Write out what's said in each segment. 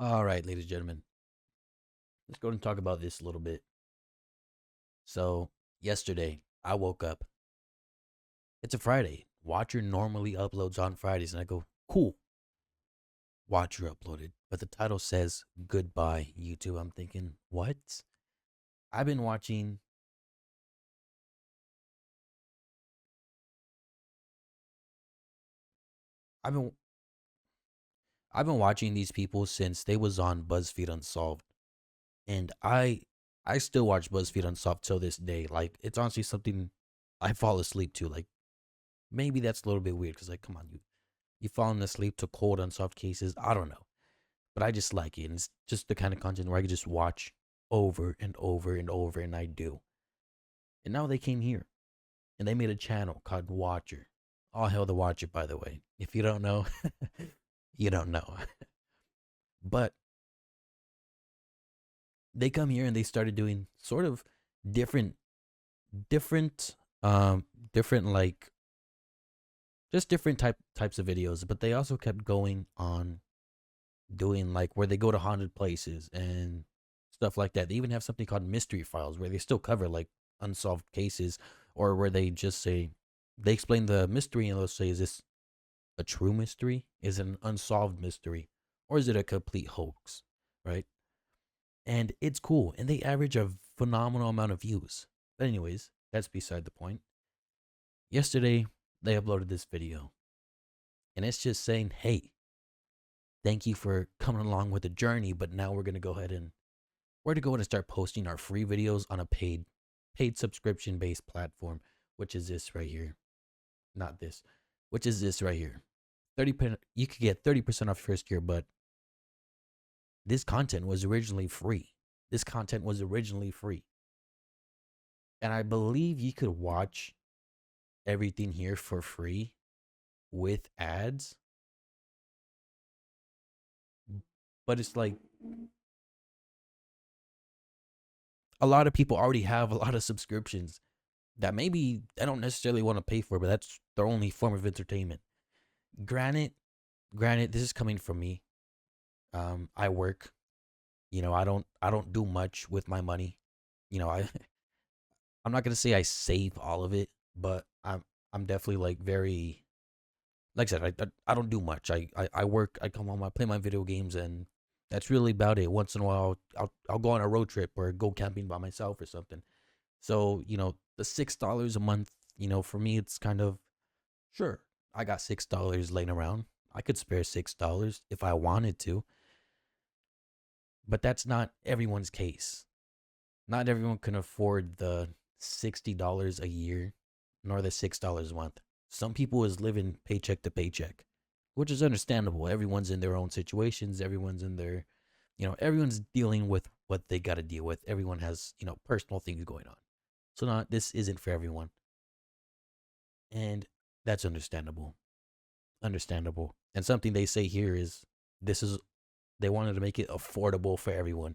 All right, ladies and gentlemen, let's go and talk about this a little bit. So, yesterday, I woke up. It's a Friday. Watcher normally uploads on Fridays, and I go, cool, Watcher uploaded. But the title says, goodbye, YouTube. I'm thinking, what? I've been watching. I've been I've been watching these people since they was on BuzzFeed Unsolved, and I still watch BuzzFeed Unsolved till this day. Like, it's honestly something I fall asleep to. Like, maybe that's a little bit weird because, like, come on, you falling asleep to cold unsolved cases. I don't know, but I just like it. And it's just the kind of content where I can just watch over and over and over, and I do. And now they came here and they made a channel called Watcher. All hell the Watcher, by the way. If you don't know, you don't know. But they come here and they started doing sort of different, different, different like just different types of videos. But they also kept going on doing like where they go to haunted places and stuff like that. They even have something called mystery files where they still cover like unsolved cases, or where they just say they explain the mystery and they'll say, is this a true mystery? Is it an unsolved mystery? Or is it a complete hoax? Right? And it's cool. And they average a phenomenal amount of views. But anyways, that's beside the point. Yesterday they uploaded this video. And it's just saying, hey, thank you for coming along with the journey, but now we're gonna go ahead and start posting our free videos on a paid subscription based platform, which is this right here. Not this, which is this right here. 30%, you could get 30% off first year, but this content was originally free. This content was originally free. And I believe you could watch everything here for free with ads. But it's like a lot of people already have a lot of subscriptions that maybe they don't necessarily want to pay for, but that's their only form of entertainment. Granted, granted, this is coming from me. I work. I don't do much with my money. I'm not gonna say I save all of it, but I'm definitely like very, like I said, I don't do much. I work. I come home. I play my video games, and that's really about it. Once in a while, I'll go on a road trip or go camping by myself or something. So the $6 a month, for me, it's kind of sure. I got $6 laying around. I could spare $6 if I wanted to, but that's not everyone's case. Not everyone can afford the $60 a year, nor the $6 a month. Some people is living paycheck to paycheck, which is understandable. Everyone's in their own situations. Everyone's in their, everyone's dealing with what they got to deal with. Everyone has, personal things going on. So not this isn't for everyone, and that's understandable. Understandable. And something they say here is this is they wanted to make it affordable for everyone,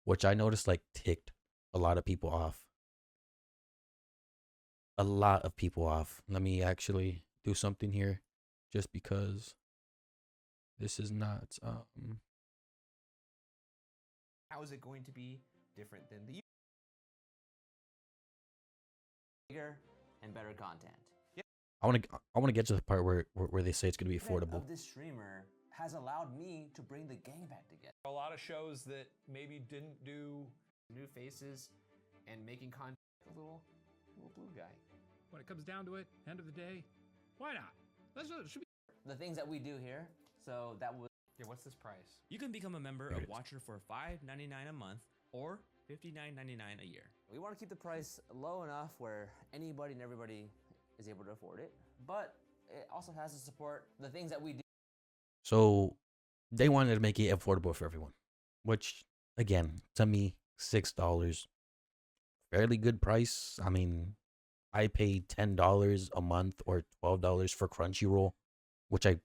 which I noticed like ticked a lot of people off. A lot of people off. Let me actually do something here just because this is not How is it going to be different than the bigger and better content? I want to get to the part where they say it's going to be affordable. Of this streamer has allowed me to bring the gang back together. A lot of shows that maybe didn't do New faces and making content. A little blue guy. When it comes down to it, end of the day, why not? Should be The things that we do here. So that was. yeah, what's this price? You can become a member There it of is. Watcher for $5.99 a month or $59.99 a year. We want to keep the price low enough where anybody and everybody is able to afford it, but it also has to support the things that we do. So they wanted to make it affordable for everyone, which again, to me, $6, fairly good price. I mean, I pay $10 a month or $12 for Crunchyroll, which I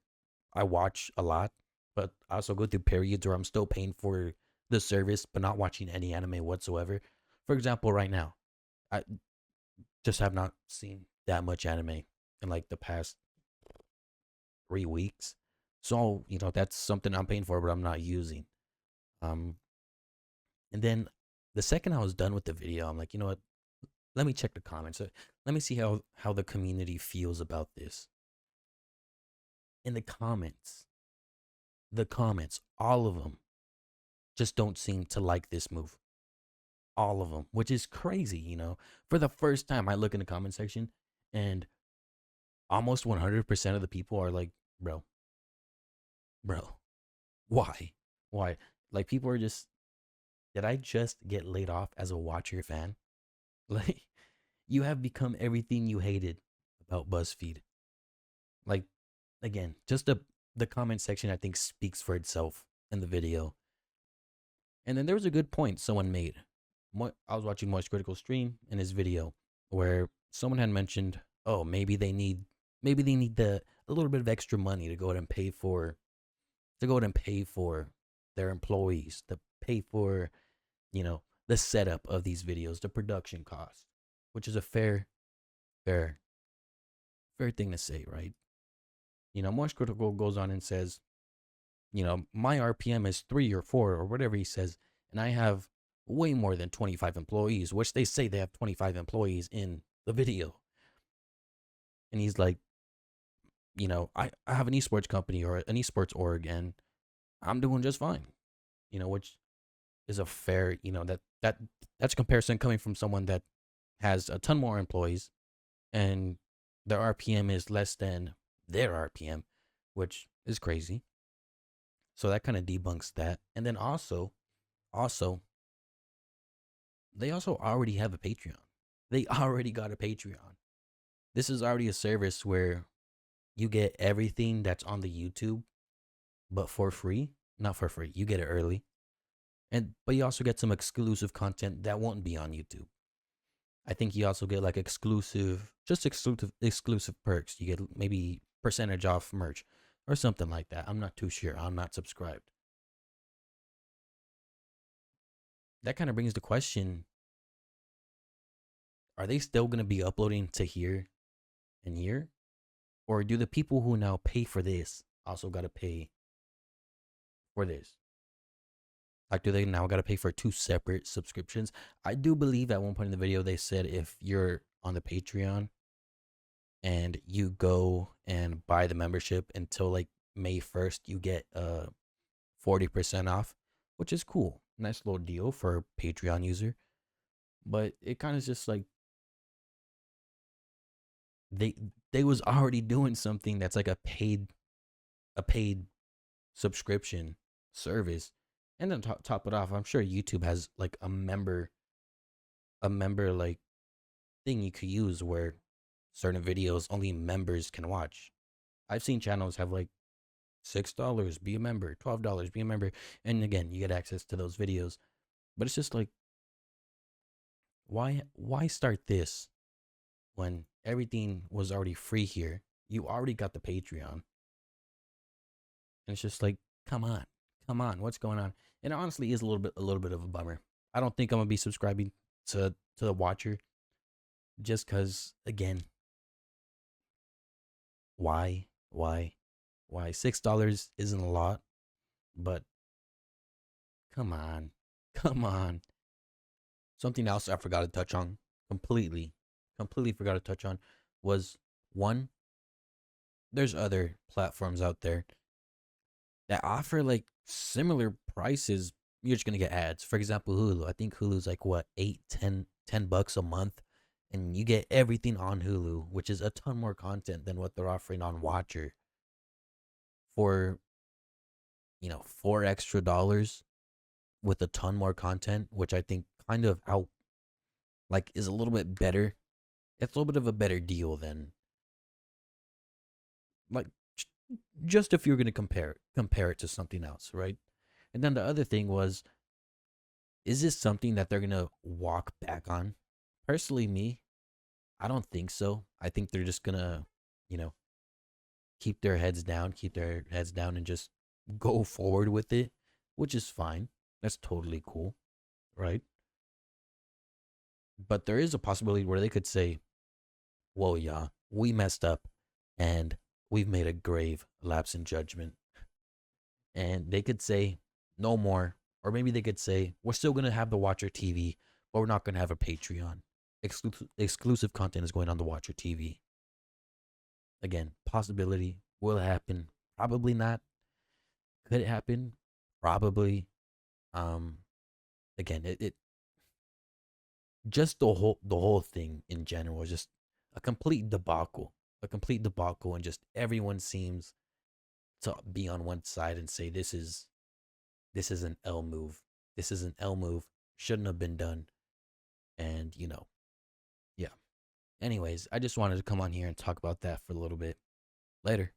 watch a lot, but I also go through periods where I'm still paying for the service but not watching any anime whatsoever. For example, right now, I just have not seen that much anime in like the past 3 weeks. So, that's something I'm paying for, but I'm not using. Um, and then the second I was done with the video, I'm like, you know what? Let me check the comments. Let me see how the community feels about this. In the comments, all of them just don't seem to like this move. All of them, which is crazy, you know. For the first time, I look in the comment section and almost 100% of the people are like, bro, why? Why? Like, people are just, did I just get laid off as a Watcher fan? Like, you have become everything you hated about BuzzFeed. Like, again, just the comment section, I think, speaks for itself in the video. And then there was a good point someone made. I was watching Moist Critical stream in his video where someone had mentioned, oh, maybe they need a little bit of extra money to go ahead and pay for their employees, to pay for, you know, the setup of these videos, the production cost, which is a fair thing to say, right? You know, Moist Critical goes on and says, you know, my RPM is 3 or 4 or whatever he says, and I have way more than 25 employees, which they say they have 25 employees in the video. And he's like, you know, I have an esports company or an esports org, and I'm doing just fine. You know, which is a fair, you know, that's a comparison coming from someone that has a ton more employees and their RPM is less than their RPM, which is crazy. So that kind of debunks that. And then also, they also already have a Patreon. They already got a Patreon. This is already a service where you get everything that's on the YouTube, but for free. Not for free. You get it early. But you also get some exclusive content that won't be on YouTube. I think you also get like exclusive perks. You get maybe percentage off merch or something like that. I'm not too sure. I'm not subscribed. That kind of brings the question, are they still going to be uploading to here and here? Or do the people who now pay for this also got to pay for this? Like, do they now got to pay for 2 separate subscriptions? I do believe at one point in the video they said if you're on the Patreon and you go and buy the membership until like May 1st, you get 40% off, which is cool. Nice little deal for a Patreon user. But it kind of just like they was already doing something that's like a paid subscription service. And then top it off, I'm sure YouTube has like a member like thing you could use where certain videos only members can watch. I've seen channels have like $6, be a member, $12, be a member. And again, you get access to those videos. But it's just like, why start this when everything was already free here? You already got the Patreon. And it's just like, come on, what's going on? And it honestly is a little bit of a bummer. I don't think I'm gonna be subscribing to the Watcher, just cause again, why? $6 isn't a lot, but come on. Something else I forgot to touch on completely forgot to touch on was, one, there's other platforms out there that offer like similar prices. You're just gonna get ads. For example, Hulu. I think Hulu's like what, $10 a month, and you get everything on Hulu, which is a ton more content than what they're offering on Watcher. For, you know, $4 extra with a ton more content, which I think kind of is a little bit better. It's a little bit of a better deal than like just if you're gonna compare it to something else, right? And then the other thing was, is this something that they're gonna walk back on? Personally, me, I don't think so. I think they're just gonna, you know, keep their heads down, and just go forward with it, which is fine. That's totally cool, right? But there is a possibility where they could say, whoa, yeah, we messed up and we've made a grave lapse in judgment. And they could say no more, Or maybe they could say, we're still going to have the Watcher TV, but we're not going to have a Patreon. Exclusive content is going on the Watcher TV. Again, possibility. Will it happen? Probably not. Could it happen? Probably. Again, it just the whole thing in general is just a complete debacle. A complete debacle, and just everyone seems to be on one side and say this is an L move. This is an L move. Shouldn't have been done. And yeah. Anyways, I just wanted to come on here and talk about that for a little bit. Later.